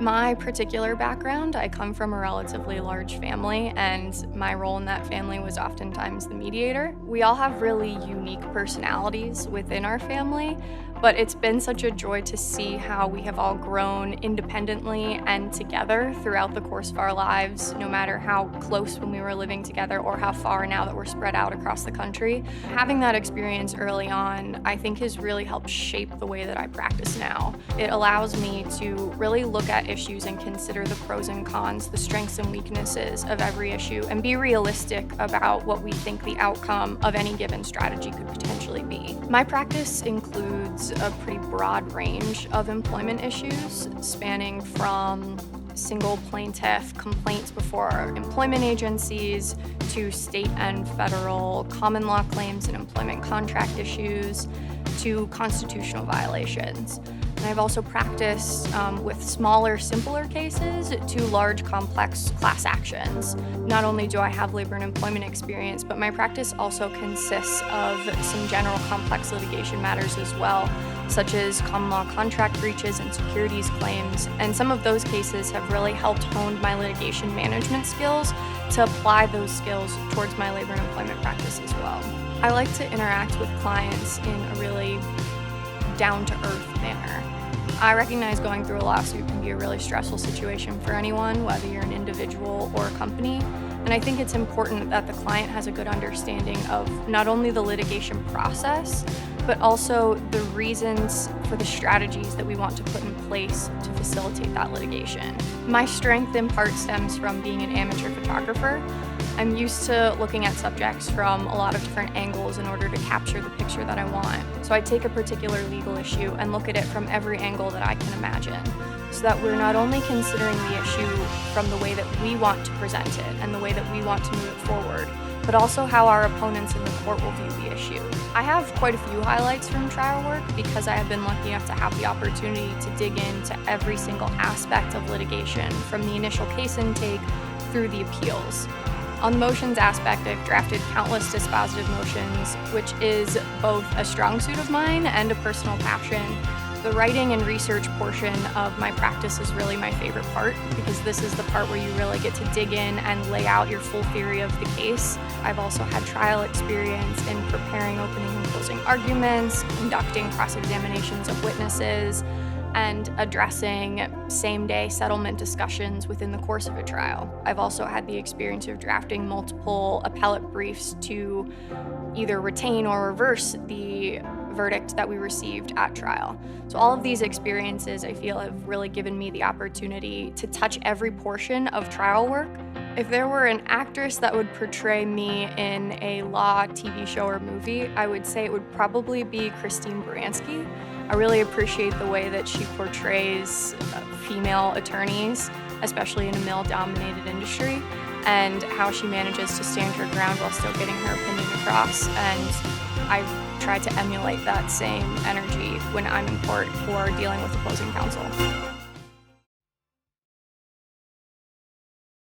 My particular background, I come from a relatively large family, and my role in that family was oftentimes the mediator. We all have really unique personalities within our family, but it's been such a joy to see how we have all grown independently and together throughout the course of our lives, no matter how close when we were living together or how far now that we're spread out across the country. Having that experience early on, I think has really helped shape the way that I practice now. It allows me to really look at issues and consider the pros and cons, the strengths and weaknesses of every issue, and be realistic about what we think the outcome of any given strategy could potentially be. My practice includes a pretty broad range of employment issues, spanning from single plaintiff complaints before employment agencies to state and federal common law claims and employment contract issues to constitutional violations. And I've also practiced with smaller, simpler cases to large, complex class actions. Not only do I have labor and employment experience, but my practice also consists of some general complex litigation matters as well, such as common law contract breaches and securities claims. And some of those cases have really helped hone my litigation management skills to apply those skills towards my labor and employment practice as well. I like to interact with clients in a really down-to-earth manner. I recognize going through a lawsuit can be a really stressful situation for anyone, whether you're an individual or a company. And I think it's important that the client has a good understanding of not only the litigation process, but also the reasons for the strategies that we want to put in place to facilitate that litigation. My strength in part stems from being an amateur photographer. I'm used to looking at subjects from a lot of different angles in order to capture the picture that I want. So I take a particular legal issue and look at it from every angle that I can imagine, so that we're not only considering the issue from the way that we want to present it and the way that we want to move it forward, but also how our opponents in the court will view the issue. I have quite a few highlights from trial work because I have been lucky enough to have the opportunity to dig into every single aspect of litigation, from the initial case intake through the appeals. On the motions aspect, I've drafted countless dispositive motions, which is both a strong suit of mine and a personal passion. The writing and research portion of my practice is really my favorite part, because this is the part where you really get to dig in and lay out your full theory of the case. I've also had trial experience in preparing opening and closing arguments, conducting cross-examinations of witnesses, and addressing same-day settlement discussions within the course of a trial. I've also had the experience of drafting multiple appellate briefs to either retain or reverse the verdict that we received at trial. So all of these experiences, I feel, have really given me the opportunity to touch every portion of trial work. If there were an actress that would portray me in a law TV show or movie, I would say it would probably be Christine Baranski. I really appreciate the way that she portrays female attorneys, especially in a male-dominated industry, and how she manages to stand her ground while still getting her opinion across. And I try to emulate that same energy when I'm in court or dealing with opposing counsel.